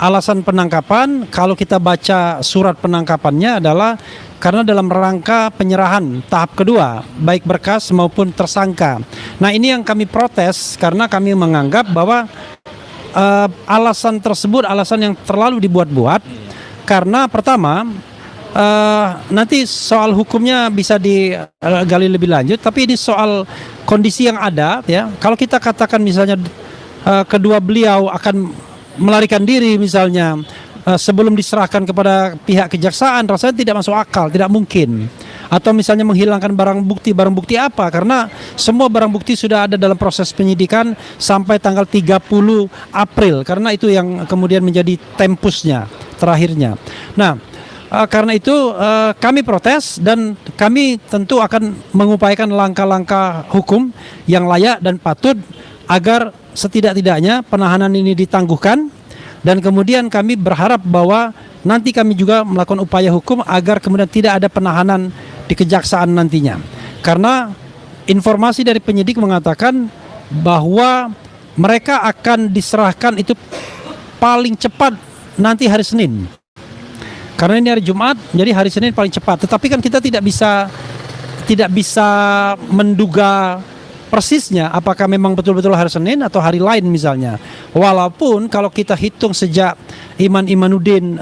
alasan penangkapan, kalau kita baca surat penangkapannya adalah karena dalam rangka penyerahan tahap kedua, baik berkas maupun tersangka. Nah, ini yang kami protes karena kami menganggap bahwa alasan tersebut alasan yang terlalu dibuat-buat. Karena pertama, nanti soal hukumnya bisa digali lebih lanjut, tapi ini soal kondisi yang ada, ya. Kalau kita katakan misalnya kedua beliau akan melarikan diri misalnya sebelum diserahkan kepada pihak kejaksaan, rasanya tidak masuk akal, tidak mungkin. Atau misalnya menghilangkan barang bukti apa, karena semua barang bukti sudah ada dalam proses penyidikan sampai tanggal 30 April, karena itu yang kemudian menjadi tempusnya, terakhirnya. Nah, karena itu kami protes dan kami tentu akan mengupayakan langkah-langkah hukum yang layak dan patut agar setidak-tidaknya penahanan ini ditangguhkan, dan kemudian kami berharap bahwa nanti kami juga melakukan upaya hukum agar kemudian tidak ada penahanan di kejaksaan nantinya. Karena informasi dari penyidik mengatakan bahwa mereka akan diserahkan itu paling cepat nanti hari Senin. Karena ini hari Jumat, jadi hari Senin paling cepat. Tetapi kan kita tidak bisa menduga persisnya apakah memang betul-betul hari Senin atau hari lain misalnya. Walaupun kalau kita hitung sejak Iman Imanuddin,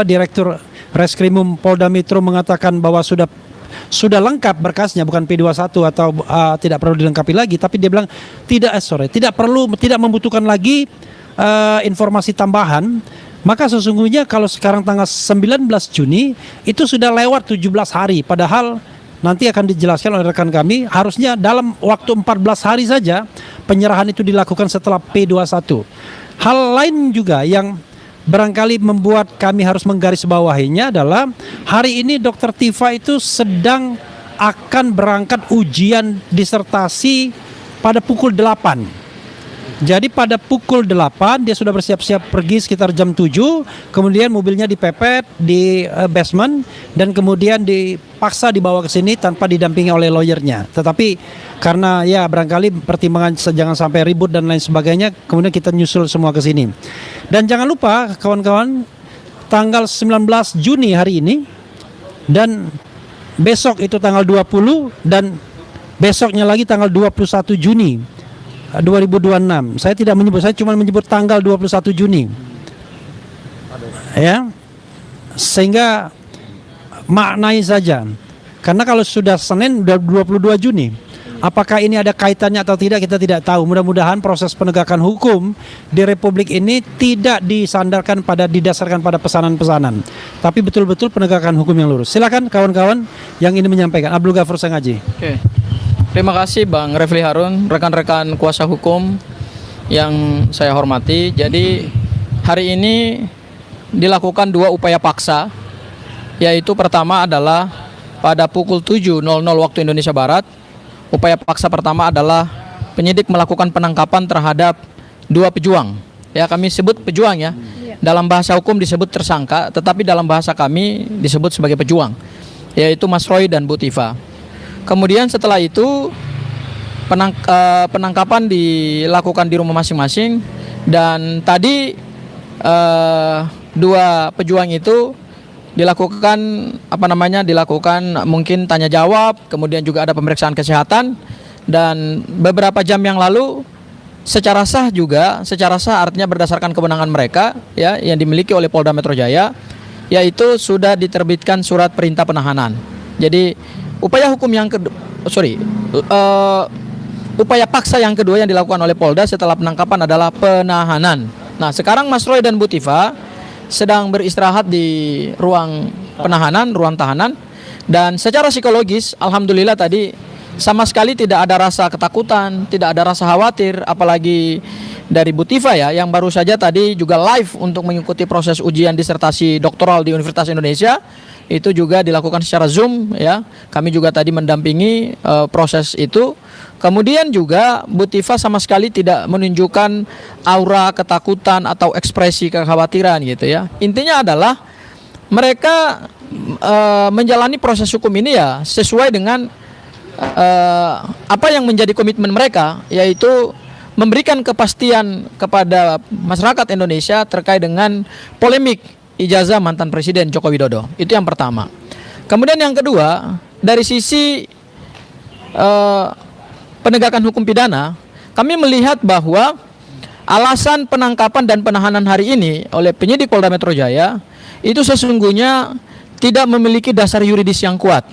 Direktur Reskrimum Polda Metro mengatakan bahwa sudah lengkap berkasnya, bukan P21 atau tidak perlu dilengkapi lagi, tapi dia bilang tidak membutuhkan lagi informasi tambahan. Maka sesungguhnya kalau sekarang tanggal 19 Juni itu sudah lewat 17 hari, padahal nanti akan dijelaskan oleh rekan kami, harusnya dalam waktu 14 hari saja penyerahan itu dilakukan setelah P21. Hal lain juga yang barangkali membuat kami harus menggarisbawahinya adalah hari ini Dr. Tifa itu sedang akan berangkat ujian disertasi pada pukul 8. Jadi pada pukul 8 dia sudah bersiap-siap pergi sekitar jam 7, kemudian mobilnya dipepet di basement dan kemudian dipaksa dibawa ke sini tanpa didampingi oleh lawyernya. Tetapi karena ya barangkali pertimbangan jangan sampai ribut dan lain sebagainya, kemudian kita nyusul semua ke sini. Dan jangan lupa kawan-kawan, tanggal 19 Juni hari ini dan besok itu tanggal 20 dan besoknya lagi tanggal 21 Juni 2026. Saya tidak menyebut, saya cuma menyebut tanggal 21 Juni. Ya. Sehingga maknai saja. Karena kalau sudah Senin 22 Juni, apakah ini ada kaitannya atau tidak kita tidak tahu. Mudah-mudahan proses penegakan hukum di Republik ini tidak didasarkan pada pesanan-pesanan, tapi betul-betul penegakan hukum yang lurus. Silakan kawan-kawan yang ini menyampaikan. Abdul Ghafur Sengaji. Oke. Terima kasih Bang Refli Harun, rekan-rekan kuasa hukum yang saya hormati. Jadi hari ini dilakukan dua upaya paksa, yaitu pertama adalah pada pukul 7.00 waktu Indonesia Barat. Upaya paksa pertama adalah penyidik melakukan penangkapan terhadap dua pejuang. Ya, kami sebut pejuang ya. Dalam bahasa hukum disebut tersangka, tetapi dalam bahasa kami disebut sebagai pejuang, yaitu Mas Roy dan Bu Tifa. Kemudian setelah itu penangkapan dilakukan di rumah masing-masing, dan tadi dua pejuang itu dilakukan dilakukan mungkin tanya jawab, kemudian juga ada pemeriksaan kesehatan, dan beberapa jam yang lalu secara sah artinya berdasarkan kewenangan mereka ya yang dimiliki oleh Polda Metro Jaya, yaitu sudah diterbitkan surat perintah penahanan. Jadi upaya paksa yang kedua yang dilakukan oleh Polda setelah penangkapan adalah penahanan. Nah, sekarang Mas Roy dan Bu Tifa sedang beristirahat di ruang penahanan, ruang tahanan, dan secara psikologis alhamdulillah tadi sama sekali tidak ada rasa ketakutan, tidak ada rasa khawatir, apalagi dari Bu Tifa ya yang baru saja tadi juga live untuk mengikuti proses ujian disertasi doktoral di Universitas Indonesia. Itu juga dilakukan secara Zoom ya. Kami juga tadi mendampingi proses itu. Kemudian juga Bu Tifa sama sekali tidak menunjukkan aura ketakutan atau ekspresi kekhawatiran gitu ya. Intinya adalah mereka menjalani proses hukum ini ya sesuai dengan apa yang menjadi komitmen mereka, yaitu memberikan kepastian kepada masyarakat Indonesia terkait dengan polemik ijazah mantan Presiden Joko Widodo. Itu yang pertama. Kemudian yang kedua, dari sisi penegakan hukum pidana, kami melihat bahwa alasan penangkapan dan penahanan hari ini oleh penyidik Polda Metro Jaya itu sesungguhnya tidak memiliki dasar yuridis yang kuat.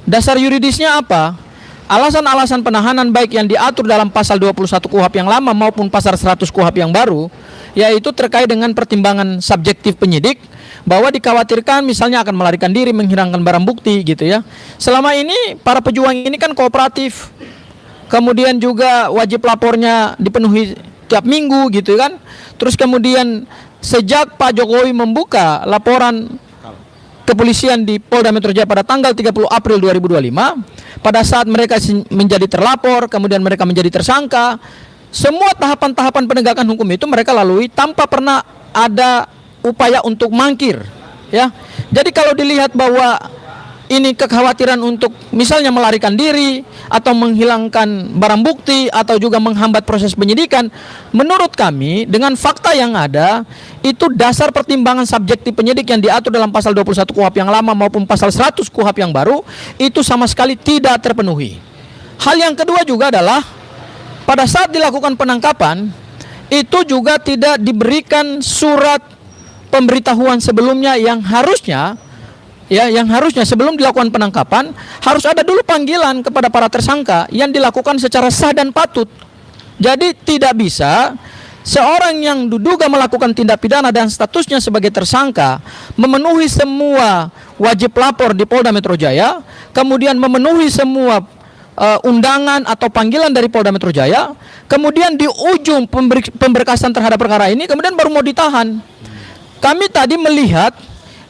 Dasar yuridisnya apa? Alasan-alasan penahanan baik yang diatur dalam pasal 21 KUHP yang lama maupun pasal 100 KUHP yang baru, yaitu terkait dengan pertimbangan subjektif penyidik bahwa dikhawatirkan misalnya akan melarikan diri, menghilangkan barang bukti gitu ya. Selama ini para pejuang ini kan kooperatif. Kemudian juga wajib lapornya dipenuhi tiap minggu gitu kan. Terus kemudian sejak Pak Jokowi membuka laporan kepolisian di Polda Metro Jaya pada tanggal 30 April 2025, pada saat mereka menjadi terlapor, kemudian mereka menjadi tersangka, semua tahapan-tahapan penegakan hukum itu mereka lalui tanpa pernah ada upaya untuk mangkir, ya. Jadi kalau dilihat bahwa ini kekhawatiran untuk misalnya melarikan diri atau menghilangkan barang bukti atau juga menghambat proses penyidikan, menurut kami dengan fakta yang ada itu dasar pertimbangan subjektif penyidik yang diatur dalam pasal 21 KUHP yang lama maupun pasal 100 KUHP yang baru itu sama sekali tidak terpenuhi. Hal yang kedua juga adalah pada saat dilakukan penangkapan itu juga tidak diberikan surat pemberitahuan sebelumnya yang harusnya sebelum dilakukan penangkapan harus ada dulu panggilan kepada para tersangka yang dilakukan secara sah dan patut. Jadi tidak bisa seorang yang diduga melakukan tindak pidana dan statusnya sebagai tersangka memenuhi semua wajib lapor di Polda Metro Jaya, kemudian memenuhi semua undangan atau panggilan dari Polda Metro Jaya, kemudian di ujung pemberkasan terhadap perkara ini kemudian baru mau ditahan. Kami tadi melihat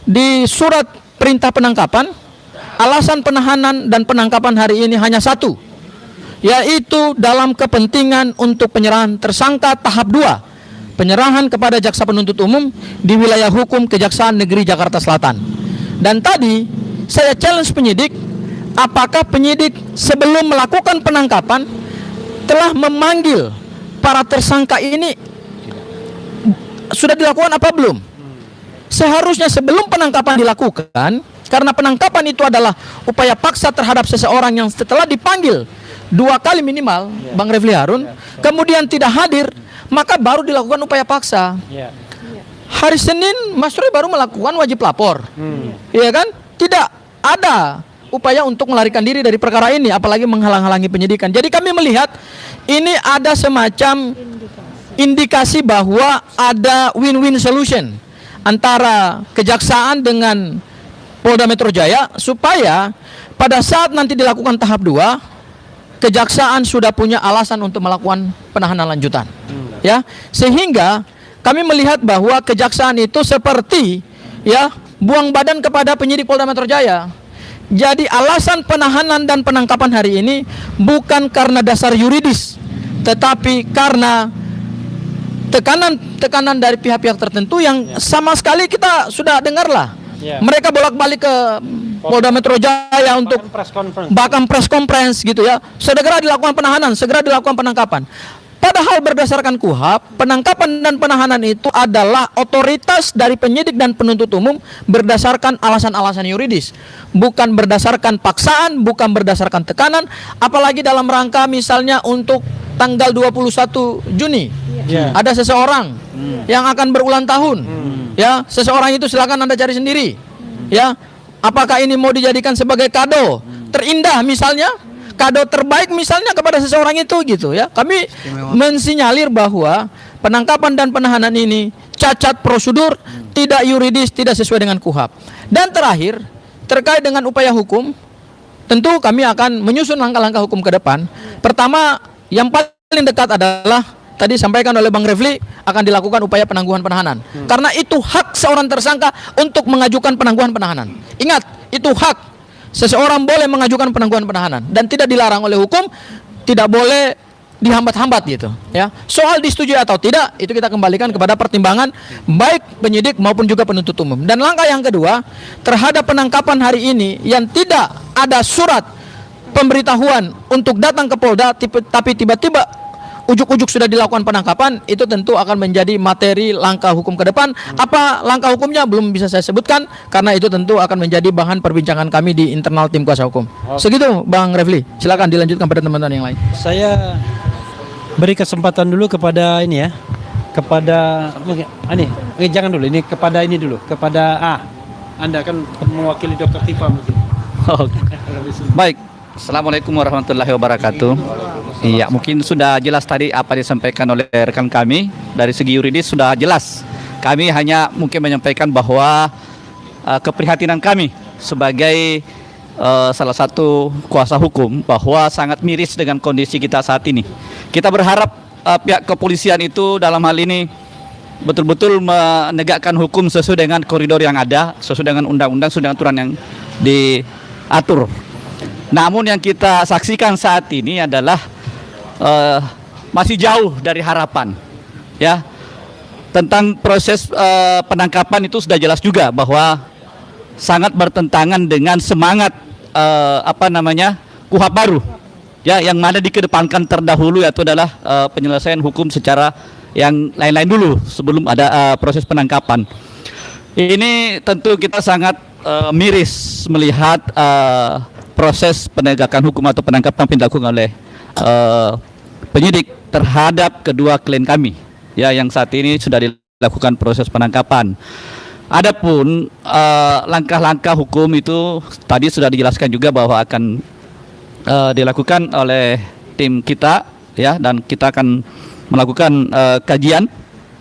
di surat perintah penangkapan, alasan penahanan dan penangkapan hari ini hanya satu, yaitu dalam kepentingan untuk penyerahan tersangka tahap 2, penyerahan kepada jaksa penuntut umum di wilayah hukum Kejaksaan Negeri Jakarta Selatan. Dan tadi saya challenge penyidik, apakah penyidik sebelum melakukan penangkapan telah memanggil para tersangka ini, sudah dilakukan apa belum? Seharusnya sebelum penangkapan dilakukan, karena penangkapan itu adalah upaya paksa terhadap seseorang yang setelah dipanggil 2 kali minimal, Bang Refli Harun, kemudian tidak hadir, maka baru dilakukan upaya paksa. Hari Senin Mas Roy baru melakukan wajib lapor, iya kan? Tidak ada upaya untuk melarikan diri dari perkara ini, apalagi menghalang-halangi penyidikan. Jadi kami melihat ini ada semacam indikasi bahwa ada win-win solution antara kejaksaan dengan Polda Metro Jaya supaya pada saat nanti dilakukan tahap 2 kejaksaan sudah punya alasan untuk melakukan penahanan lanjutan. Ya, sehingga kami melihat bahwa kejaksaan itu seperti ya buang badan kepada penyidik Polda Metro Jaya. Jadi alasan penahanan dan penangkapan hari ini bukan karena dasar yuridis, tetapi karena tekanan dari pihak-pihak tertentu yang sama sekali kita sudah dengarlah. Mereka bolak-balik ke Polda Metro Jaya untuk bahkan press conference gitu ya. Segera dilakukan penahanan, segera dilakukan penangkapan. Padahal berdasarkan KUHP, penangkapan dan penahanan itu adalah otoritas dari penyidik dan penuntut umum berdasarkan alasan-alasan yuridis, bukan berdasarkan paksaan, bukan berdasarkan tekanan, apalagi dalam rangka misalnya untuk tanggal 21 Juni. Ada seseorang yang akan berulang tahun. Ya, seseorang itu silakan Anda cari sendiri. Ya, apakah ini mau dijadikan sebagai kado terindah misalnya, kado terbaik misalnya kepada seseorang itu gitu ya. Kami mensinyalir bahwa penangkapan dan penahanan ini cacat prosedur, tidak yuridis, tidak sesuai dengan KUHP. Dan terakhir, terkait dengan upaya hukum, tentu kami akan menyusun langkah-langkah hukum ke depan. Pertama, yang paling dekat adalah tadi sampaikan oleh Bang Refli, akan dilakukan upaya penangguhan penahanan. Karena itu hak seorang tersangka untuk mengajukan penangguhan penahanan. Ingat, itu hak. Seseorang boleh mengajukan penangguhan penahanan dan tidak dilarang oleh hukum, tidak boleh dihambat-hambat gitu ya. Soal disetujui atau tidak itu kita kembalikan kepada pertimbangan baik penyidik maupun juga penuntut umum. Dan langkah yang kedua, terhadap penangkapan hari ini yang tidak ada surat pemberitahuan untuk datang ke Polda tapi tiba-tiba ujuk-ujuk sudah dilakukan penangkapan, itu tentu akan menjadi materi langkah hukum ke depan. Apa langkah hukumnya belum bisa saya sebutkan karena itu tentu akan menjadi bahan perbincangan kami di internal tim kuasa hukum. Segitu Bang Refli. Silakan dilanjutkan pada teman-teman yang lain. Saya beri kesempatan dulu kepada ini ya, kepada jangan dulu, ini kepada ini dulu, kepada Anda kan mewakili Dr. Tifa mungkin. Baik, Assalamualaikum warahmatullahi wabarakatuh. Iya, mungkin sudah jelas tadi apa disampaikan oleh rekan kami. Dari segi yuridis sudah jelas. Kami hanya mungkin menyampaikan bahwa keprihatinan kami sebagai salah satu kuasa hukum bahwa sangat miris dengan kondisi kita saat ini. Kita berharap pihak kepolisian itu dalam hal ini betul-betul menegakkan hukum sesuai dengan koridor yang ada, sesuai dengan undang-undang, sesuai dengan aturan yang diatur. Namun yang kita saksikan saat ini adalah masih jauh dari harapan, ya. Tentang proses penangkapan itu sudah jelas juga bahwa sangat bertentangan dengan semangat KUHP baru, ya, yang mana dikedepankan terdahulu yaitu adalah penyelesaian hukum secara yang lain-lain dulu sebelum ada proses penangkapan. Ini tentu kita sangat miris melihat proses penegakan hukum atau penangkapan yang dilakukan oleh penyidik terhadap kedua klien kami, ya, yang saat ini sudah dilakukan proses penangkapan. Adapun langkah-langkah hukum itu tadi sudah dijelaskan juga bahwa akan dilakukan oleh tim kita, ya, dan kita akan melakukan kajian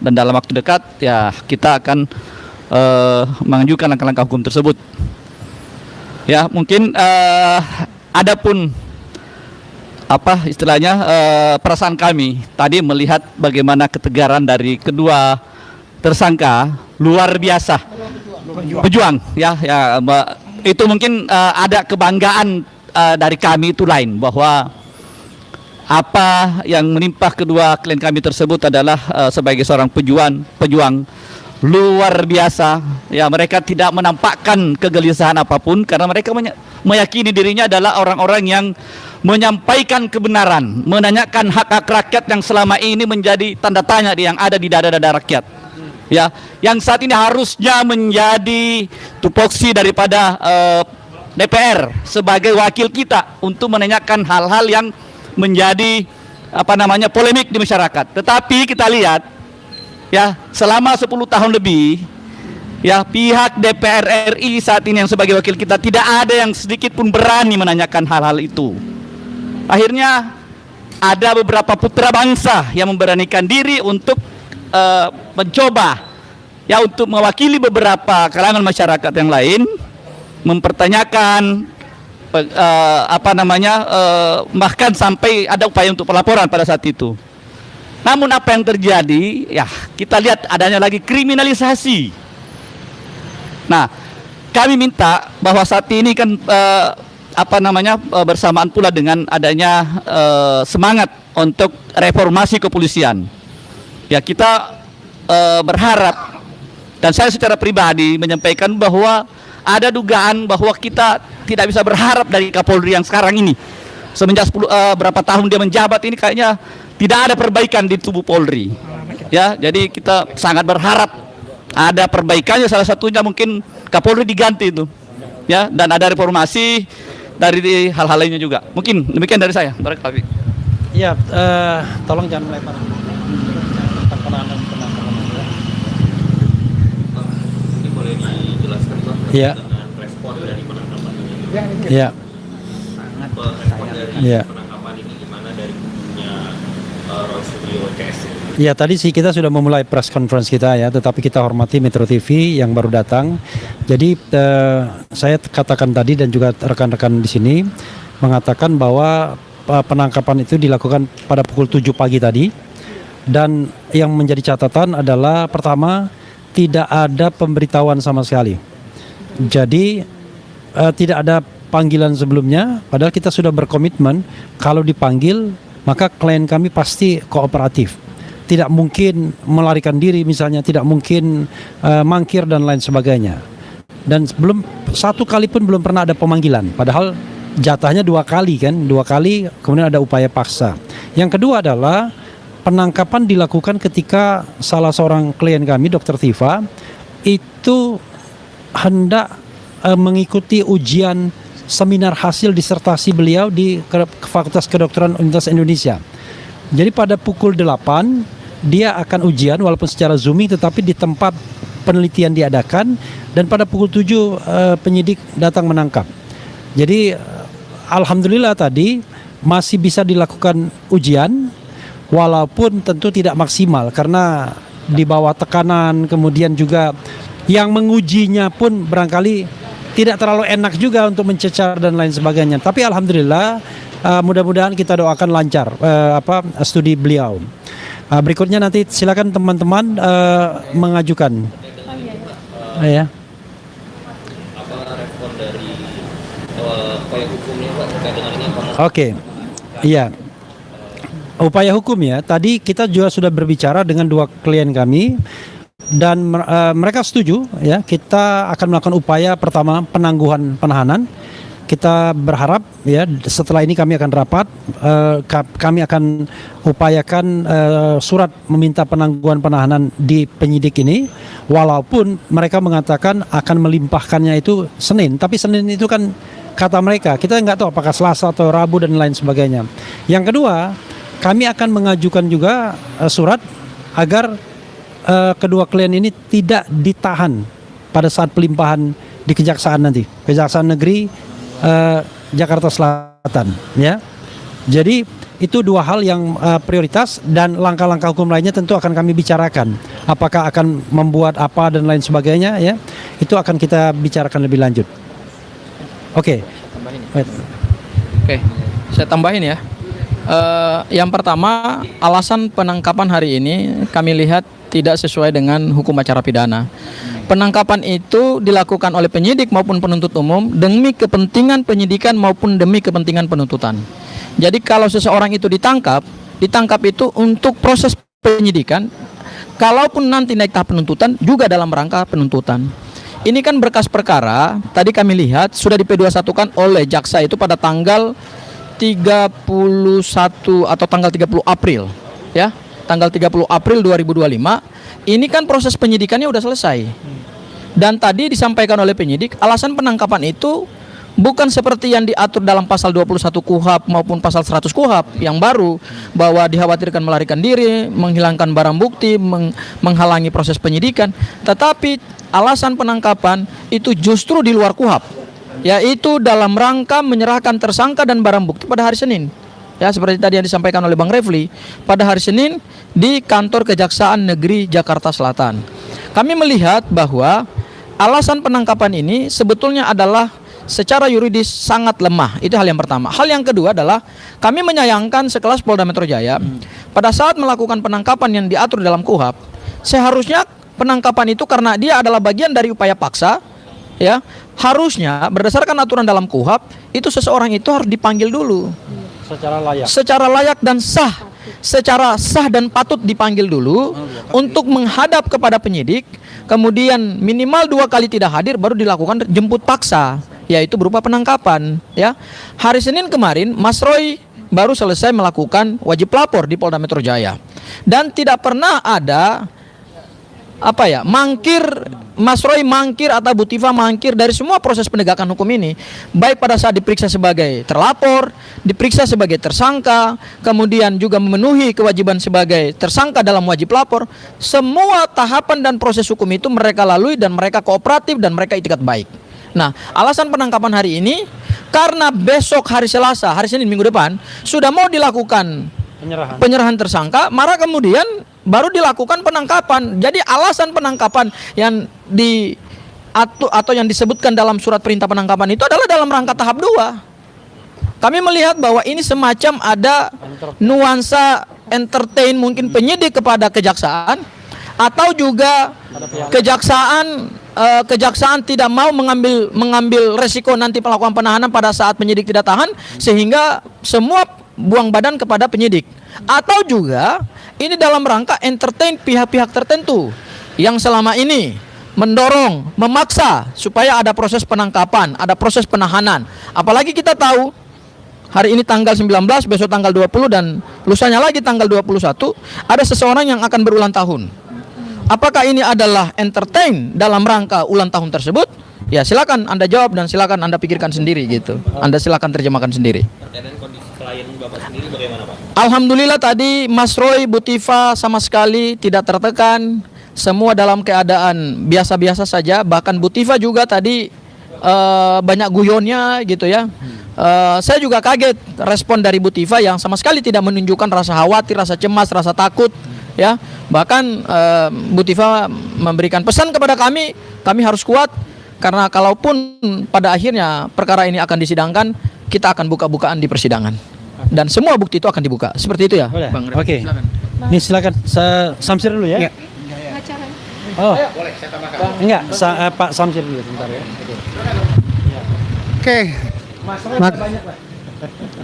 dan dalam waktu dekat ya kita akan mengajukan langkah-langkah hukum tersebut. Ya, mungkin adapun apa istilahnya perasaan kami tadi melihat bagaimana ketegaran dari kedua tersangka luar biasa, pejuang, ya, itu mungkin ada kebanggaan dari kami itu lain bahwa apa yang menimpa kedua klien kami tersebut adalah sebagai seorang pejuang luar biasa, ya. Mereka tidak menampakkan kegelisahan apapun karena mereka meyakini dirinya adalah orang-orang yang menyampaikan kebenaran, menanyakan hak-hak rakyat yang selama ini menjadi tanda tanya yang ada di dada-dada rakyat, ya, yang saat ini harusnya menjadi tupoksi daripada DPR sebagai wakil kita untuk menanyakan hal-hal yang menjadi polemik di masyarakat. Tetapi kita lihat, ya, selama 10 tahun lebih, ya, pihak DPR RI saat ini yang sebagai wakil kita tidak ada yang sedikit pun berani menanyakan hal-hal itu. Akhirnya ada beberapa putra bangsa yang memberanikan diri untuk mencoba, ya, untuk mewakili beberapa kalangan masyarakat yang lain, mempertanyakan bahkan sampai ada upaya untuk pelaporan pada saat itu. Namun apa yang terjadi, ya, kita lihat adanya lagi kriminalisasi. Nah, kami minta bahwa saat ini kan bersamaan pula dengan adanya semangat untuk reformasi kepolisian. Ya, kita berharap, dan saya secara pribadi menyampaikan bahwa ada dugaan bahwa kita tidak bisa berharap dari Kapolri yang sekarang ini. Semenjak berapa tahun dia menjabat ini kayaknya tidak ada perbaikan di tubuh Polri. Ya, jadi kita sangat berharap ada perbaikannya, salah satunya mungkin Kapolri diganti itu. Ya, dan ada reformasi dari hal-hal lainnya juga. Mungkin demikian dari saya. Barakallahu. Ya, tolong jangan melebar. Ini boleh dijelaskan Pak, ya, dengan respon dari penangkapan ini? Ya. Respon dari Ya. penangkapan ini gimana dari kubunya Roy Suryo CS? Ya, tadi sih kita sudah memulai press conference kita, ya, tetapi kita hormati Metro TV yang baru datang. Jadi saya katakan tadi dan juga rekan-rekan di sini mengatakan bahwa penangkapan itu dilakukan pada pukul 7 pagi tadi, dan yang menjadi catatan adalah pertama, tidak ada pemberitahuan sama sekali. Jadi tidak ada panggilan sebelumnya, padahal kita sudah berkomitmen kalau dipanggil maka klien kami pasti kooperatif. Tidak mungkin melarikan diri misalnya, tidak mungkin mangkir dan lain sebagainya. Dan satu kali pun belum pernah ada pemanggilan, padahal jatahnya 2 kali kan, 2 kali kemudian ada upaya paksa. Yang kedua adalah penangkapan dilakukan ketika salah seorang klien kami, Dr. Tifa, itu hendak mengikuti ujian seminar hasil disertasi beliau di Fakultas Kedokteran Universitas Indonesia. Jadi pada pukul 8 dia akan ujian walaupun secara zooming, tetapi di tempat penelitian diadakan, dan pada pukul 7 penyidik datang menangkap. Jadi alhamdulillah tadi masih bisa dilakukan ujian walaupun tentu tidak maksimal karena di bawah tekanan, kemudian juga yang mengujinya pun barangkali tidak terlalu enak juga untuk mencecar dan lain sebagainya. Tapi alhamdulillah mudah-mudahan kita doakan lancar studi beliau. Berikutnya nanti silakan teman-teman mengajukan. Ya. Apa respon dari upaya hukumnya Pak terkait dengan ini? Oke. Iya. Upaya hukum ya. Tadi kita juga sudah berbicara dengan 2 klien kami dan mereka setuju ya. Kita akan melakukan upaya pertama penangguhan penahanan. Kita berharap ya setelah ini kami akan rapat, kami akan upayakan surat meminta penangguhan penahanan di penyidik ini, walaupun mereka mengatakan akan melimpahkannya itu Senin, tapi Senin itu kan kata mereka, kita nggak tahu apakah Selasa atau Rabu dan lain sebagainya. Yang kedua, kami akan mengajukan juga surat agar kedua klien ini tidak ditahan pada saat pelimpahan di kejaksaan nanti, Kejaksaan Negeri Jakarta Selatan, ya. Jadi itu 2 hal yang prioritas, dan langkah-langkah hukum lainnya tentu akan kami bicarakan. Apakah akan membuat apa dan lain sebagainya, ya. Itu akan kita bicarakan lebih lanjut. Oke. Oke, saya tambahin ya. Yang pertama, alasan penangkapan hari ini kami lihat tidak sesuai dengan hukum acara pidana. Penangkapan itu dilakukan oleh penyidik maupun penuntut umum demi kepentingan penyidikan maupun demi kepentingan penuntutan. Jadi kalau seseorang itu ditangkap itu untuk proses penyidikan, kalaupun nanti naik tahap penuntutan juga dalam rangka penuntutan. Ini kan berkas perkara, tadi kami lihat sudah di P21-kan oleh jaksa itu pada tanggal 31 atau tanggal 30 April, ya. Tanggal 30 April 2025. Ini kan proses penyidikannya udah selesai. Dan tadi disampaikan oleh penyidik, alasan penangkapan itu bukan seperti yang diatur dalam pasal 21 KUHP maupun pasal 100 KUHP yang baru, bahwa dikhawatirkan melarikan diri, menghilangkan barang bukti, menghalangi proses penyidikan. Tetapi alasan penangkapan itu justru di luar KUHP, yaitu dalam rangka menyerahkan tersangka dan barang bukti pada hari Senin. Ya, seperti tadi yang disampaikan oleh Bang Refli, pada hari Senin di kantor Kejaksaan Negeri Jakarta Selatan. Kami melihat bahwa alasan penangkapan ini sebetulnya adalah secara yuridis sangat lemah. Itu hal yang pertama. Hal yang kedua adalah kami menyayangkan sekelas Polda Metro Jaya pada saat melakukan penangkapan yang diatur dalam KUHP, seharusnya penangkapan itu karena dia adalah bagian dari upaya paksa, ya, harusnya berdasarkan aturan dalam KUHP itu seseorang itu harus dipanggil dulu. Secara layak dan sah. Secara sah dan patut dipanggil dulu untuk menghadap kepada penyidik, kemudian minimal 2 kali tidak hadir baru dilakukan jemput paksa, yaitu berupa penangkapan, ya. Hari Senin kemarin Mas Roy baru selesai melakukan wajib lapor di Polda Metro Jaya, dan tidak pernah ada mangkir, Mas Roy mangkir atau Bu Tifa mangkir dari semua proses penegakan hukum ini, baik pada saat diperiksa sebagai terlapor, diperiksa sebagai tersangka, kemudian juga memenuhi kewajiban sebagai tersangka dalam wajib lapor. Semua tahapan dan proses hukum itu mereka lalui dan mereka kooperatif dan mereka itikat baik. Nah, alasan penangkapan hari ini karena besok hari Selasa, hari Senin minggu depan sudah mau dilakukan penyerahan tersangka, maka kemudian baru dilakukan penangkapan. Jadi alasan penangkapan yang atau yang disebutkan dalam surat perintah penangkapan itu adalah dalam rangka tahap 2. Kami melihat bahwa ini semacam ada nuansa entertain mungkin penyidik kepada kejaksaan, atau juga kejaksaan tidak mau mengambil resiko nanti melakukan penahanan pada saat penyidik tidak tahan, sehingga semua buang badan kepada penyidik. Atau juga ini dalam rangka entertain pihak-pihak tertentu yang selama ini mendorong, memaksa supaya ada proses penangkapan, ada proses penahanan. Apalagi kita tahu hari ini tanggal 19, besok tanggal 20 dan lusanya lagi tanggal 21 ada seseorang yang akan berulang tahun. Apakah ini adalah entertain dalam rangka ulang tahun tersebut? Ya silakan Anda jawab dan silakan Anda pikirkan sendiri gitu. Anda silakan terjemahkan sendiri. Terkait kondisi klien Bapak sendiri bagaimana Pak? Alhamdulillah tadi Mas Roy, Bu Tifa sama sekali tidak tertekan. Semua dalam keadaan biasa-biasa saja. Bahkan Bu Tifa juga tadi banyak guyonnya gitu ya. Saya juga kaget respon dari Bu Tifa yang sama sekali tidak menunjukkan rasa khawatir, rasa cemas, rasa takut ya. Bahkan Bu Tifa memberikan pesan kepada kami harus kuat karena kalaupun pada akhirnya perkara ini akan disidangkan, kita akan buka-bukaan di persidangan dan semua bukti itu akan dibuka. Seperti itu ya, Boleh? Bang. Oke. Silakan. Nih silakan. Samsir dulu ya. Oh. Boleh saya tambahkan? Enggak, Pak Samsir dulu sebentar ya. Oke,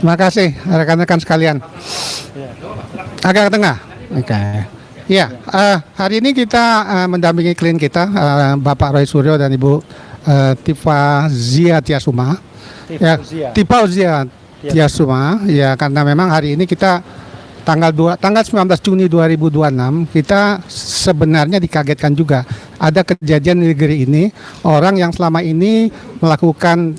terima kasih rekan-rekan sekalian. Agak ke tengah. Oke. Ya, hari ini kita mendampingi klien kita, Bapak Roy Suryo dan Ibu Tifa Zia Tiasuma. Tifa Zia Tiasuma. Ya, karena memang hari ini kita tanggal 19 Juni 2026 kita sebenarnya dikagetkan juga ada kejadian di negeri ini, orang yang selama ini melakukan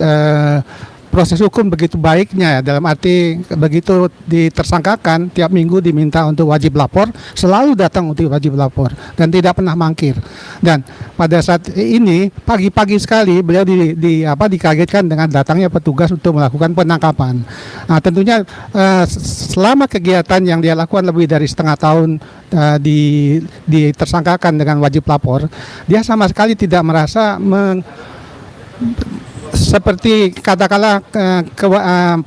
proses hukum begitu baiknya, dalam arti begitu ditersangkakan tiap minggu diminta untuk wajib lapor, selalu datang untuk wajib lapor dan tidak pernah mangkir. Dan pada saat ini pagi-pagi sekali beliau dikagetkan dengan datangnya petugas untuk melakukan penangkapan. Nah, tentunya selama kegiatan yang dia lakukan lebih dari setengah tahun ditersangkakan dengan wajib lapor, dia sama sekali tidak merasa seperti katakanlah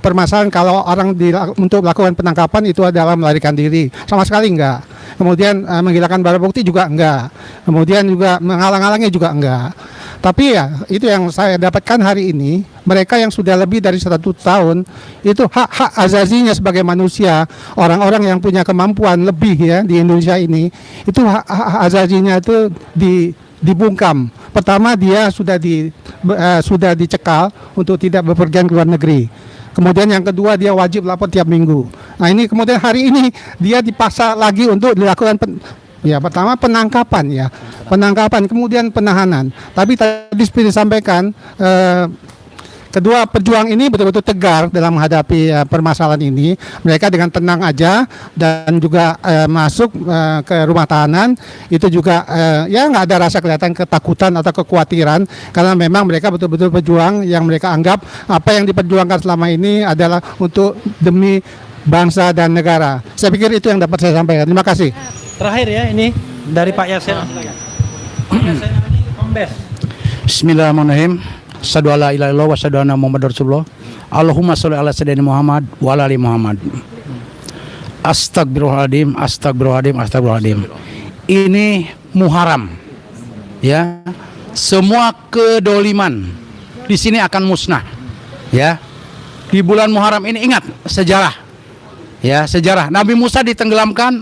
permasalahan kalau orang untuk melakukan penangkapan itu adalah melarikan diri, sama sekali enggak. Kemudian menghilangkan barang bukti juga enggak. Kemudian juga menghalang-halangnya juga enggak. Tapi ya itu yang saya dapatkan hari ini, mereka yang sudah lebih dari 1 tahun itu hak-hak azazinya sebagai manusia, orang-orang yang punya kemampuan lebih ya di Indonesia ini, itu hak azazinya itu dibungkam. Pertama dia sudah dicekal untuk tidak bepergian ke luar negeri. Kemudian yang kedua dia wajib lapor tiap minggu. Nah ini kemudian hari ini dia dipaksa lagi untuk dilakukan pertama penangkapan kemudian penahanan. Tapi tadi seperti disampaikan kedua pejuang ini betul-betul tegar dalam menghadapi permasalahan ini. Mereka dengan tenang aja dan juga masuk ke rumah tahanan itu juga ya nggak ada rasa kelihatan ketakutan atau kekhawatiran karena memang mereka betul-betul pejuang yang mereka anggap apa yang diperjuangkan selama ini adalah untuk demi bangsa dan negara. Saya pikir itu yang dapat saya sampaikan. Terima kasih. Terakhir ya ini dari Pak Yasin. Pak Yasin ini kombes. Bismillahirrahmanirrahim. Asyhadu alla ilaha illallah wa asyhadu anna Muhammadar Rasulullah. Allahumma sholli ala sayyidina Muhammad wa ala ali Muhammad. Astagfirullahaladzim, astagfirullahaladzim, astagfirullahaladzim. Ini Muharram. Ya. Semua kedoliman di sini akan musnah. Ya. Di bulan Muharram ini ingat sejarah. Ya, sejarah. Nabi Musa ditenggelamkan,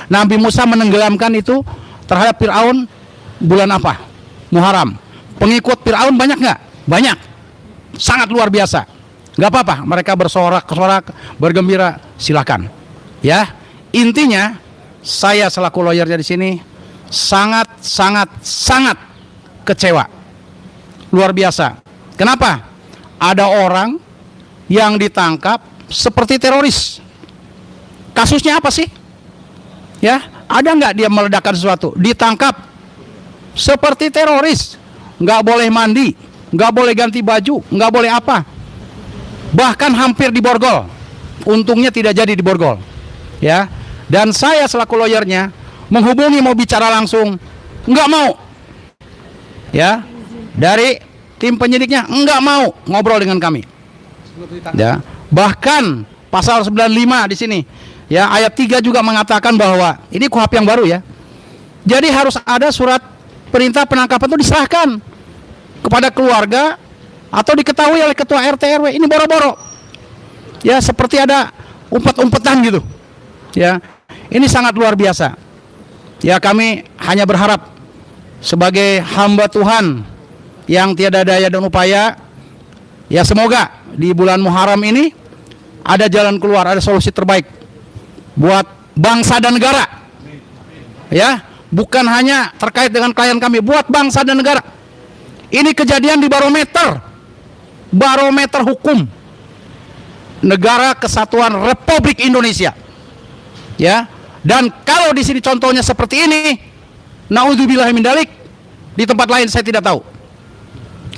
Nabi Musa menenggelamkan itu terhadap Fir'aun bulan apa? Muharram. Pengikut Fir'aun banyak nggak? Banyak, sangat luar biasa. Nggak apa-apa, mereka bersorak-sorak, bergembira, silakan. Ya, intinya saya selaku lawyernya di sini sangat kecewa, luar biasa. Kenapa? Ada orang yang ditangkap seperti teroris. Kasusnya apa sih? Ya, ada nggak dia meledakkan sesuatu? Ditangkap seperti teroris, nggak boleh mandi, nggak boleh ganti baju, nggak boleh apa, bahkan hampir diborgol. Untungnya tidak jadi diborgol, ya. Dan saya selaku lawyernya menghubungi mau bicara langsung, nggak mau, ya. Dari tim penyidiknya nggak mau ngobrol dengan kami, ya. Bahkan pasal 95 di sini, ya, ayat 3 juga mengatakan bahwa ini KUHP yang baru ya. Jadi harus ada surat perintah penangkapan itu diserahkan kepada keluarga atau diketahui oleh ketua RT RW. Ini boro-boro. Ya, seperti ada umpet-umpetan gitu. Ya, ini sangat luar biasa. Ya, kami hanya berharap sebagai hamba Tuhan yang tiada daya dan upaya, ya semoga di bulan Muharram ini ada jalan keluar, ada solusi terbaik buat bangsa dan negara. Ya, bukan hanya terkait dengan klien kami, buat bangsa dan negara. Ini kejadian di barometer hukum Negara Kesatuan Republik Indonesia. Ya, dan kalau di sini contohnya seperti ini, naudzubillah min dzalik, di tempat lain saya tidak tahu.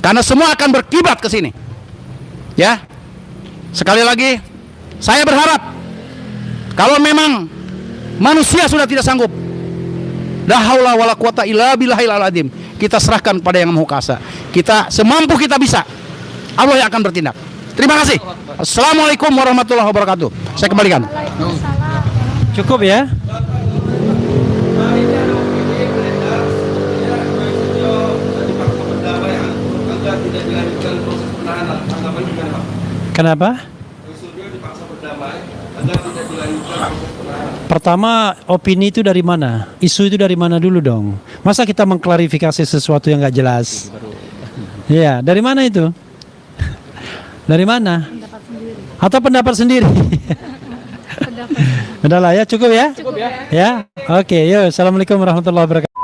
Karena semua akan berkiblat ke sini. Ya. Sekali lagi, saya berharap kalau memang manusia sudah tidak sanggup, la haula wala quwata illa billahil azim, kita serahkan pada Yang Maha Kuasa. Kita semampu kita bisa, Allah yang akan bertindak. Terima kasih. Assalamualaikum warahmatullahi wabarakatuh. Saya kembalikan. Cukup ya. Kenapa? Pertama, opini itu dari mana? Isu itu dari mana dulu dong? Masa kita mengklarifikasi sesuatu yang nggak jelas? Iya, dari mana itu? Dari mana? Atau pendapat sendiri? Udah lah ya, cukup ya? Cukup ya. Ya, oke, yuk. Assalamualaikum warahmatullahi wabarakatuh.